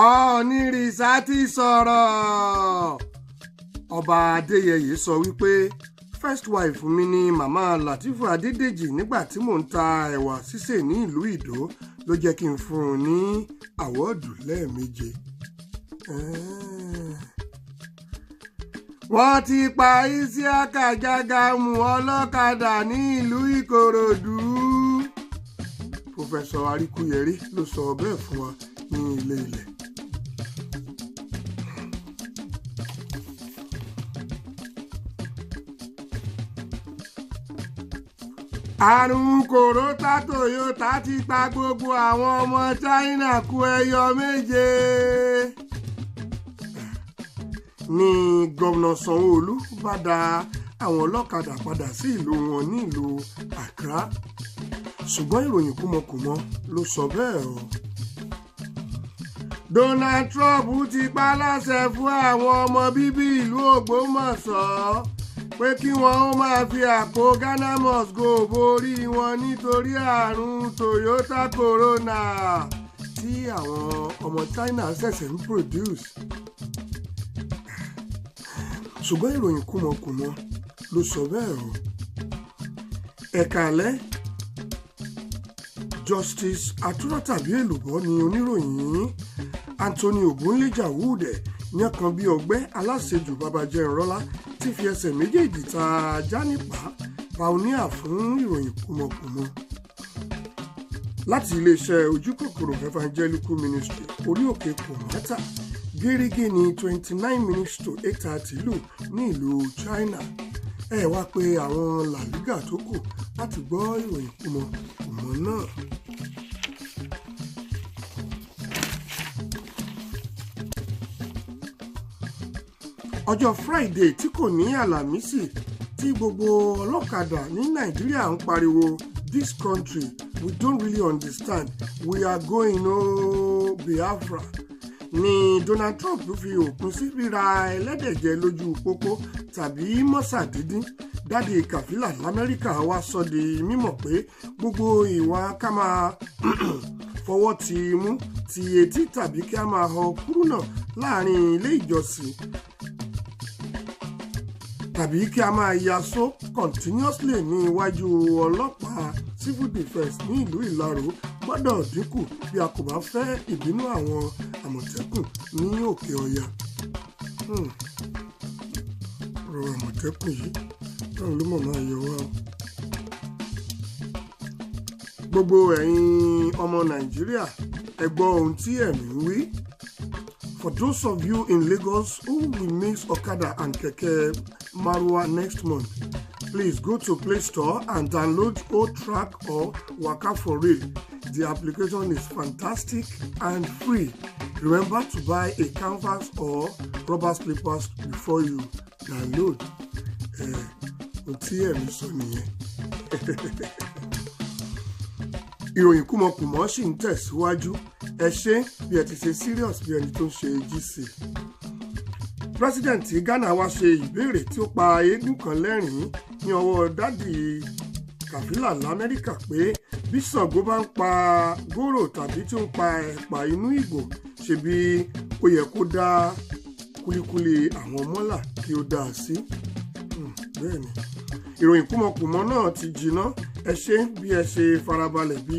onírìṣà ti sọ̀rọ̀. Ọba Adéyẹyè sọ wípé first wife mi ni màmá Latifu Adédèjì nígbà tí mò ń ta ẹ̀wà sísè ní ìlú Ìdó ló jẹ́ kí n fún un ní àwọ́ọ̀dù lẹ́ẹ̀méje. Wọ́n ti pa Isiaka Jagamu ọlọ́kadà ní ìlú Ìkòròdú. Pòfẹ́sọ̀ Aríkúyẹrí ló sọ bẹ́ẹ̀ fún wa ní ilé ilẹ̀. Àrùn kòrótà Toyota ti pa gbogbo àwọn ọmọ China kú ẹyọ méje. Ní gómìnà Sanwó-Olú bá dá àwọn ọlọ́kadà padà sí ìlú wọn ní ìlú Accra. Ṣùgbọ́n ìròyìn kúmọkùmọ ló sọ bẹ́ẹ̀ o. Donald Trump ti pa láṣẹ fún àwọn ọmọ bíbí ìlú Ògbómọ̀ṣọ́ pé kí wọ́n ó máa fi àpò Ghana must go borí wọn nítorí àrùn Toyota Corona tí àwọn ọmọ China ṣẹ̀ṣẹ̀ ń produce. Ṣùgbọ́n ìròyìn kúmọkùmọ ló sọ bẹ́ẹ̀ o. Ẹ̀kálẹ́ Justice Atúrọ́tàbí Èlùbọ́ ni oníròyìn Anthony Ogunleja Wúdẹ̀ yàn kan bí ọgbẹ́ aláṣejù Babájẹ́nrọ́lá tí fi ẹsẹ̀ méjèèjì ta ajá nípa pioneer fún ìròyìn kúmọkùmọ. Láti iléeṣẹ́ ojúkòkòrò Evangelical Ministry orí òkè Kòmátà gẹ́gẹ́ ní 29 minutes to 8:30 lù ní ìlú China. Ẹ wá pé àwọn Laguda tó kù láti gbọ́ ìròyìn kúmọkùmọ náà. Ọjọ́ Friday tí kò ní Àlàmísì tí gbogbo ọlọ́kadà ní Nàìjíríà ń pariwo this country we don't really understand we are going Biafra ni Donald Trump fi òpin sí ríra ẹlẹ́dẹ̀jẹ lójú pópó tàbí mọ́sà dídín. Dáde Kàfílà l'Amẹ́ríkà wá sọ di mímọ̀ pé gbogbo ìwà ká máa fọwọ́ ti mú ti etí tàbí kí a máa họ kúrúnà láàrin ilé ìjọsìn tàbí kí a máa yaṣó continuously ní iwájú ọlọ́pàá civil defence ní ìlú Ìlaró gbọ́dọ̀ dínkù bí a kò bá fẹ́ ìbínú àwọn Àmọ̀tẹ́kùn ní Òkè Ọya. Ọ̀rọ̀ Àmọ̀tẹ́kùn yìí náà ló mọ̀ máa yọ wá. Gbogbo ẹ̀yin ọmọ Nàìjíríà ẹ gbọ́ ohun tí ẹ̀mí ń wí. For those of you in Lagos who will mix Okada and Keke Marwa next month, please go to Play Store and download O-Track or Waka for Real. The application is fantastic and free. Remember to buy a canvas or rubber slippers before you download. Ìròyìn kúmọkùmọ sì ń tẹ̀síwájú. Ẹ ṣé bí ẹ ti ṣe serious bí ẹni tó ń ṣe GC. President Ghana wá ṣe ìbéèrè tí ó pa eégún kan lẹ́rìn-ín ní ọwọ́ dádì Kàfílà l'Amẹ́ríkà pé bí Ṣàngó bá ń pa góró tàbí tí ó ń pa ẹ̀pà inú ìgbò ṣe bí ó yẹ kó dá kúlíkúlí àwọn mọ́là kí ó dá a sí. Bẹ́ẹ̀ ni ìròyìn kúmọkùmọ náà ti jiná. Ẹ ṣé bí ẹ ṣe farabalẹ̀ bí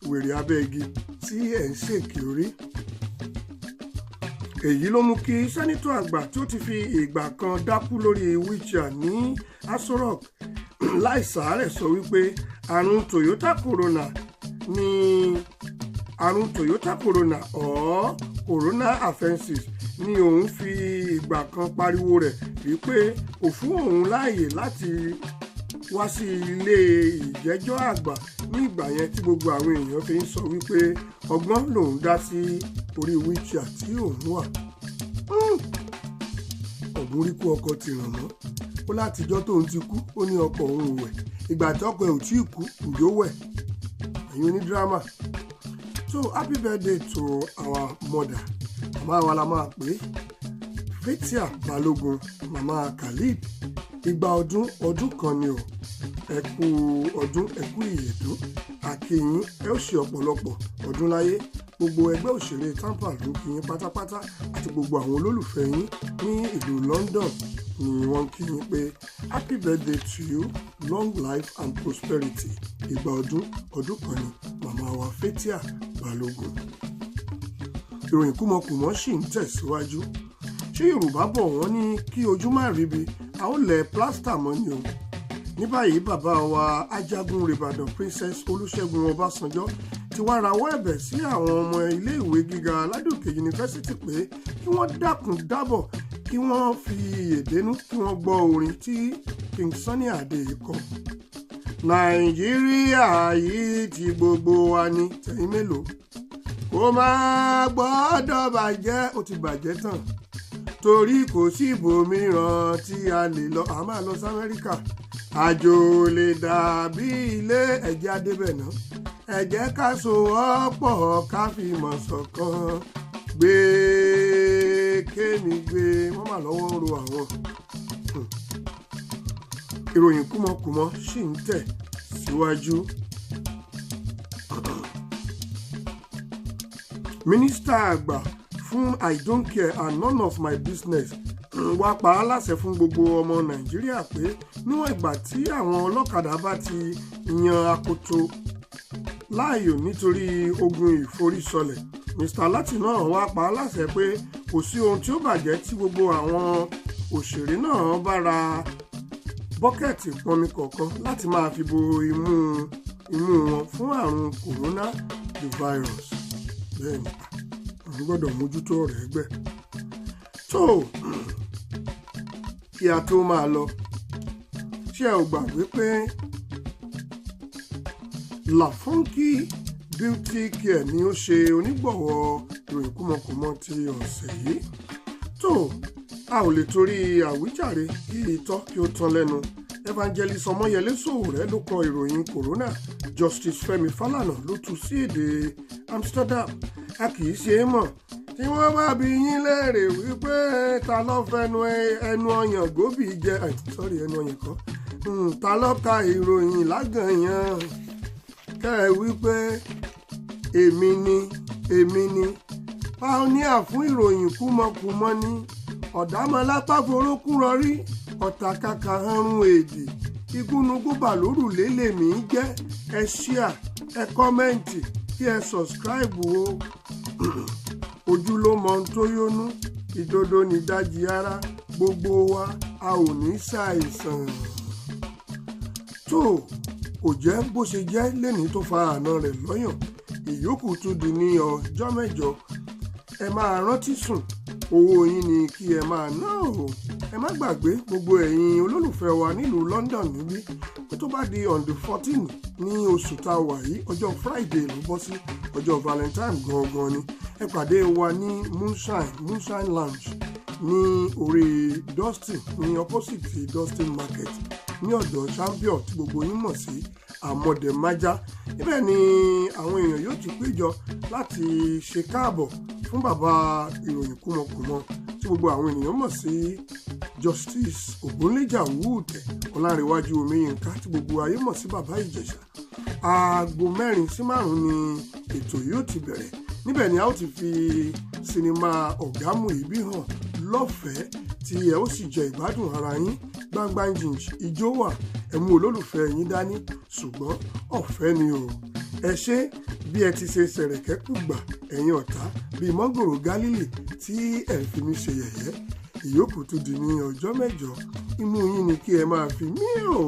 wèrè abẹ́ igi tí ẹ̀ ń ṣèkì orí. Èyí ló mú kí sẹ́nítọ̀ àgbà tí ó ti fi ìgbà kan dákú lórí wheelchair ní Aso Rock láìsàárẹ̀ sọ wípé àrùn Toyota Corona or corona offenses ni òun fi ìgbà kan pariwo rẹ̀ wípé kò fún òun láàyè láti wá sí ilé ìjẹ́jọ́ àgbà ní ìgbà yẹn tí gbogbo àwọn èèyàn fi ń sọ wípé ọgbọ́n lòun dá sí orí wheelchair tí òun wà. Ọ̀gbun rí kú ọkọ ti ràn mọ́. Ó látijọ́ tóun ti kú ó ní ọkọ òun ò wẹ̀. Ìgbà tí ọkọ ẹ̀ ò tí ì kú ǹjọ́ wẹ̀. Ẹ̀yin onídírámà. So happy birthday to our mother. Màmá wa la máa pè é. Fathia Balógun, màmá Khalid. Ìgbà ọdún kan ni o. Ẹ kú ọdún ẹ kú ìyèdún. Àkíyín ẹ ó ṣe ọ̀pọ̀lọpọ̀ ọdún láyé. gbogbo ẹgbẹ́ òṣèré Tampa ló kí yín pátápátá àti gbogbo àwọn olólùfẹ́ yín ní ìlú London ni wọ́n kí yín pé happy birthday to you, long life and prosperity. Ìgbà ọdún kan ni màmá wa Fétíà Balógun. Ìròyìn kúmọkùmọ sì ń tẹ̀síwájú. Ṣé Yorùbá bọ̀ wọ́n ní kí ojú má ríbi a ó lẹ̀ plásítà mọ́ ni o. Ní báyìí bàbá wa ajagun rìbàdàn Princess Olúṣẹ́gun Ọbásanjọ́ ti wá rawọ́ ẹ̀bẹ̀ sí àwọn ọmọ iléèwé gíga Ládòkè yunifásitì pé kí wọ́n dákun dábọ̀ kí wọ́n fi èdénú kí wọ́n gbọ́ orin tí King Sunny Adé kọ. Nàìjíríà yìí ti gbogbo wa ní tẹ̀yìn mélòó kó máa gbọ́dọ̀ bàjẹ́ ó ti bàjẹ́ tán torí kò sí ibòmíràn tí a lè lọ a máa lọ sí Amẹ́ríkà àjò lè dàbí ilé ẹ̀jẹ̀ adébẹ̀ náà ẹ jẹ́ ká sowọ́pọ̀ ká fi mọ̀ ṣọ̀kan gbé kémi gbé wọ́n mà lọ́wọ́ ń ro àwọn. Ìròyìn kúmọkùmọ sì ń tẹ̀ síwájú. Mínísítà àgbà fún I don't care and none of my business wá pa á láṣẹ fún gbogbo ọmọ Nàìjíríà pé níwọ̀n ìgbà tí àwọn ọlọ́kadà bá ti yan akoto láàyò nítorí ogun ìforísọlẹ̀ Mr. Láti náà wá pa á láṣẹ pé kò sí ohun tí ó bàjẹ́ tí gbogbo àwọn òṣèré náà bá ra bọ́kẹ̀tì pọnmi kọ̀ọ̀kan láti máa fi bo imú wọn fún àrùn coronavirus. Bẹ́ẹ̀ni àwọn gbọ́dọ̀ mójútó ọ̀rọ̀ ẹgbẹ́. tó kí a tó máa lọ ṣé ẹ ò gbàgbé pé La Funky Beauty Care ni ó ṣe onígbọ̀wọ́ ìròyìn kúmọkùmọ ti ọ̀sẹ̀ yìí. tó a ò lè torí àwíjàre kí itọ́ kí ó tán lẹ́nu. Evangelist Ọmọyẹlé Sowore ló kọ ìròyìn corona. Justice Fẹ́mi Fálànà ló tú sí èdè Amsterdam. A kì í ṣe é mọ̀ tí wọ́n bá bi yín léèrè wípé ta ló fẹnu ẹnu ọyàn góbì jẹ ẹnu ọyàn kan ta ló ka ìròyìn lágànyàn kẹ́ ẹ wípé èmi ni pioneer fún ìròyìn kúmọkùmọ ní ọ̀dàmọ́lápá forókún rọrí ọ̀tàkàkà ọrùn èdè igúnnugún bàlórùlé lèmi jẹ́ ẹ ṣíà ẹ kọ́mẹ́ǹtì kí ẹ sọ̀scribe o ojú ló mọ ohun tó yónú ìdodo nídajì ara gbogbo wa a ò ní ṣàìsàn. tó kò jẹ́ bó ṣe jẹ́ lẹ́ni tó fa àna rẹ̀ lọ́yàn ìyókù tún di ní ọjọ́ mẹ́jọ. ẹ máa rántí sùn owó yín ni kí ẹ máa ná o. ẹ má gbàgbé gbogbo ẹ̀yin olólùfẹ́ wa nílùú London níbí pé tó bá di on the 14 ní oṣù tá a wà yìí ọjọ́ Friday ló bọ́ sí ọjọ́ Valentine gangan ni ẹ pàdé wa ní Moonshine Lounge ní orí Dustin ní opposite Dustin Market ní ọ̀dọ̀ Champion tí gbogbo yín mọ̀ sí Àmọ̀dẹ̀májá. Ibẹ̀ ni àwọn èèyàn yóò ti péjọ láti ṣe káàbọ̀ fún bàbá ìròyìn kúmọkùmọ tí gbogbo àwọn ènìyàn mọ̀ sí Justice Ògúnléjà Wúùtẹ̀ Ọlárẹ̀wájú Omiyinka tí gbogbo ayé mọ̀ sí Bàbá Ìjẹ̀ṣà. Aago 4 sí 5 ni ètò yóò ti bẹ̀rẹ̀. Níbẹ̀ ni a ó ti fi sinimá Ọ̀gámù ìbí hàn lọ́fẹ̀ẹ́ tí ẹ ó sì jẹ ìgbádùn ara yín gbangbanjinj ijó wà ẹ mú olólùfẹ́ yín dání ṣùgbọ́n ọ̀fẹ́ ni o. ẹ ṣé bí ẹ ti ṣe ṣẹ̀rẹ̀kẹ́ kùgbà ẹ̀yin ọ̀tá bíi mọ́gòrò Gálílì tí ẹ fi mí ṣe yẹ̀yẹ́. Ìyókù tún di ní ọjọ́ mẹ́jọ. Imú yín ni kí ẹ máa fi mí o.